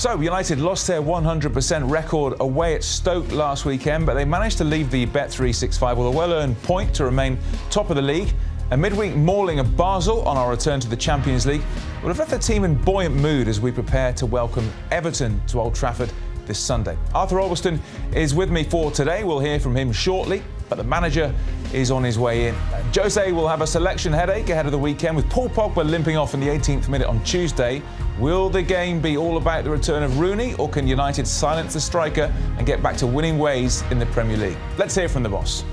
So, United lost their 100% record away at Stoke last weekend, but they managed to leave the Bet365 with a well-earned point to remain top of the league. A midweek mauling of Basel on our return to the Champions League will have left the team in buoyant mood as we prepare to welcome Everton to Old Trafford this Sunday. Arthur Olberston is with me for today. We'll hear from him shortly, but the manager is on his way in. Jose will have a selection headache ahead of the weekend with Paul Pogba limping off in the 18th minute on Tuesday. Will the game be all about the return of Rooney, or can United silence the striker and get back to winning ways in the Premier League? Let's hear from the boss.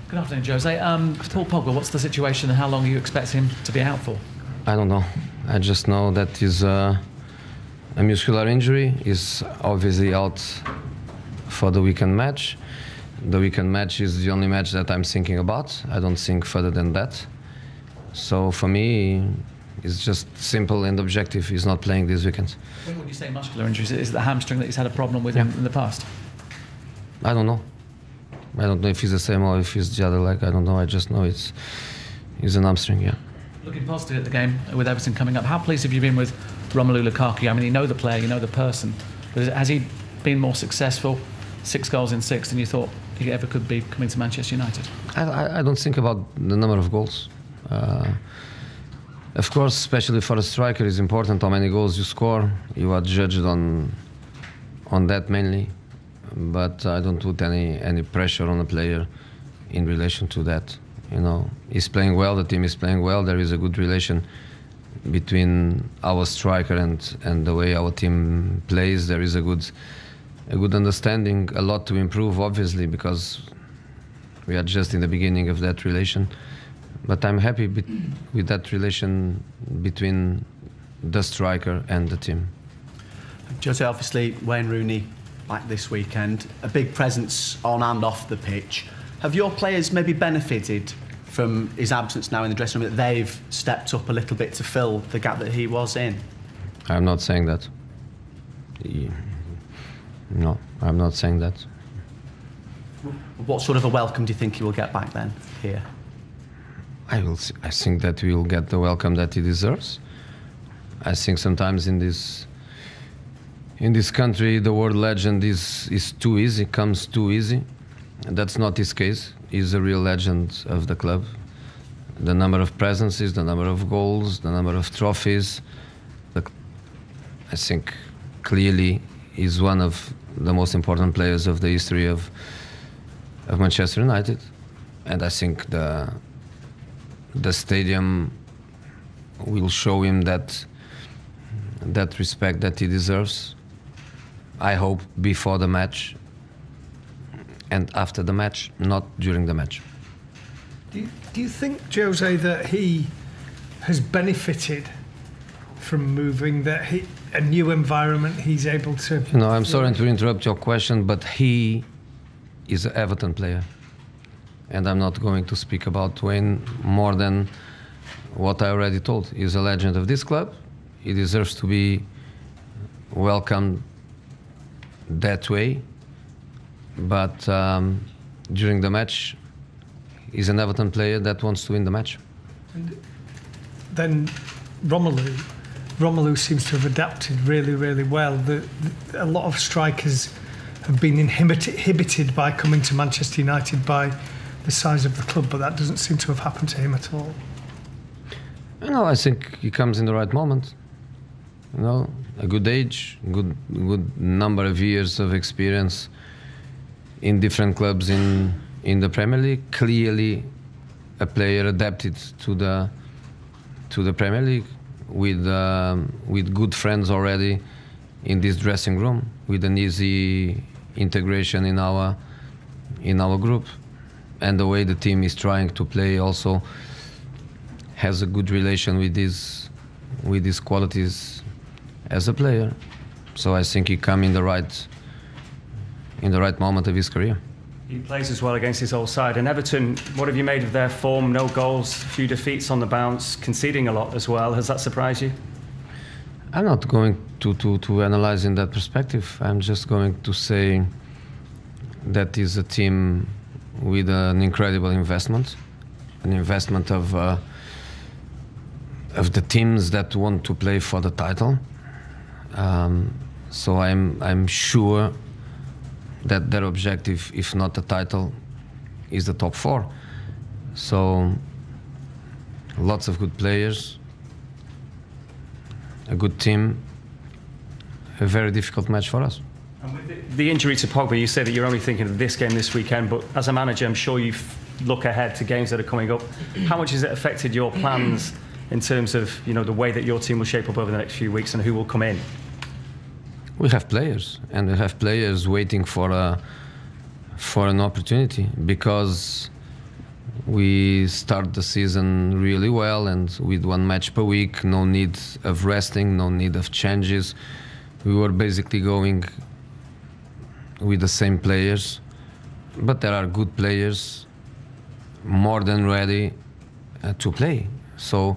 Good afternoon, Jose. Paul Pogba, what's the situation and how long are you expecting him to be out for? I don't know. I just know that he's a muscular injury. He's obviously out for the weekend match. The weekend match is the only match that I'm thinking about. I don't think further than that. So for me, it's just simple and objective. He's not playing this weekend. When you say muscular injuries, is it the hamstring that he's had a problem with in the past? I don't know. I don't know if he's the same or if he's the other leg. I don't know. I just know he's an hamstring, yeah. Looking positive at the game with Everton coming up, how pleased have you been with Romelu Lukaku? I mean, you know the player, you know the person, but has he been more successful, 6 goals in 6, than you thought he ever could be coming to Manchester United? I don't think about the number of goals. Of course, especially for a striker, it's important how many goals you score. You are judged on that mainly, but I don't put any pressure on a player in relation to that. You know, he's playing well, the team is playing well, there is a good relation between our striker and the way our team plays. There is a good understanding, a lot to improve, obviously, because we are just in the beginning of that relation. But I'm happy with that relation between the striker and the team. Jose, obviously, Wayne Rooney back this weekend, a big presence on and off the pitch. Have your players maybe benefited from his absence now in the dressing room, that they've stepped up a little bit to fill the gap that he was in? I'm not saying that. No, I'm not saying that. What sort of a welcome do you think he will get back then here? I think that he will get the welcome that he deserves. I think sometimes in this country the word legend is too easy, comes too easy. And that's not his case. He's a real legend of the club. The number of presences, the number of goals, the number of trophies. I think clearly he's one of the most important players of the history of Manchester United. And I think the stadium will show him that respect that he deserves. I hope before the match and after the match, not during the match. Do you think, Jose, that he has benefited from moving, that a new environment he's able to... No, I'm sorry to interrupt your question, but he is an Everton player. And I'm not going to speak about Wayne more than what I already told. He's a legend of this club. He deserves to be welcomed that way. But during the match, he's an Everton player that wants to win the match. And then Romelu seems to have adapted really, really well. A lot of strikers have been inhibited by coming to Manchester United by the size of the club, but that doesn't seem to have happened to him at all. No, I think he comes in the right moment. You know, a good age, good number of years of experience in different clubs in the Premier League. Clearly, a player adapted to the Premier League with good friends already in this dressing room, with an easy integration in our group, and the way the team is trying to play also has a good relation with his qualities as a player. So I think he come in the right moment of his career. He plays as well against his old side. And Everton, what have you made of their form? No goals, a few defeats on the bounce, conceding a lot as well. Has that surprised you? I'm not going to analyze in that perspective. I'm just going to say that is a team with an incredible investment an investment of the teams that want to play for the title. So I'm sure that their objective, if not the title, is the top 4. So lots of good players, a good team, a very difficult match for us. And with the injury to Pogba, you say that you're only thinking of this game this weekend, but as a manager, I'm sure you look ahead to games that are coming up. How much has it affected your plans in terms of, you know, the way that your team will shape up over the next few weeks and who will come in? We have players, and we have players waiting for an opportunity, because we start the season really well and with 1 match per week, no need of resting, no need of changes. We were basically going with the same players, but there are good players more than ready to play. So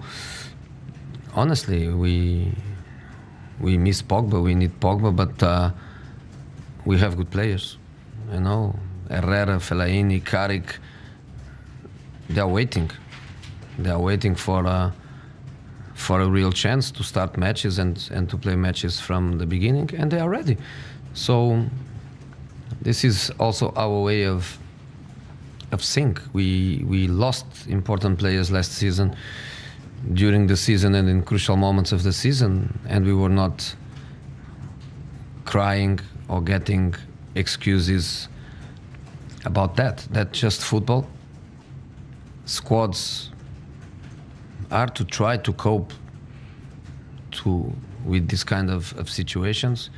honestly, we miss Pogba, we need Pogba, but we have good players, you know, Herrera, Fellaini, Carrick. They are waiting. They are waiting for a real chance to start matches and to play matches from the beginning, and they are ready. So this is also our way of think. We lost important players last season, during the season and in crucial moments of the season, and we were not crying or getting excuses about that. That's just football. Squads are to try to cope with this kind of situations,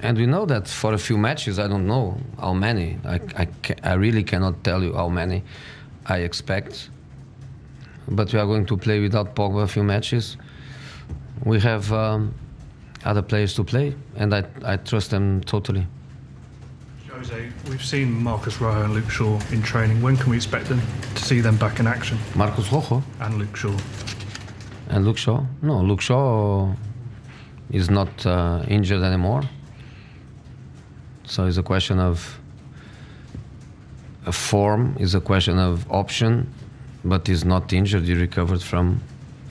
and we know that for a few matches, I don't know how many, I really cannot tell you how many I expect, but we are going to play without Pogba a few matches. We have other players to play, and I trust them totally. Jose, we've seen Marcus Rojo and Luke Shaw in training. When can we expect them to see them back in action? Marcus Rojo? And Luke Shaw. And Luke Shaw? No, Luke Shaw is not injured anymore. So it's a question of a form, it's a question of option, but he's not injured. He recovered from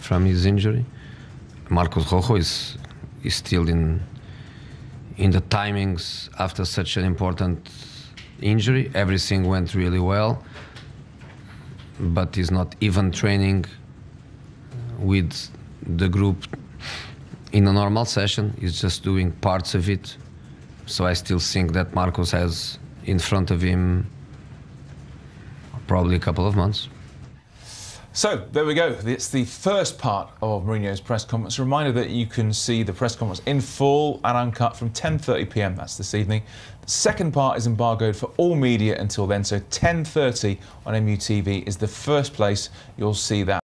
his injury. Marcus Rojo is still in the timings after such an important injury. Everything went really well, but he's not even training with the group in a normal session. He's just doing parts of it. So I still think that Marcos has in front of him probably a couple of months. So, there we go. It's the first part of Mourinho's press conference. A reminder that you can see the press conference in full and uncut from 10:30 p.m. That's this evening. The second part is embargoed for all media until then, so 10:30 on MUTV is the first place you'll see that.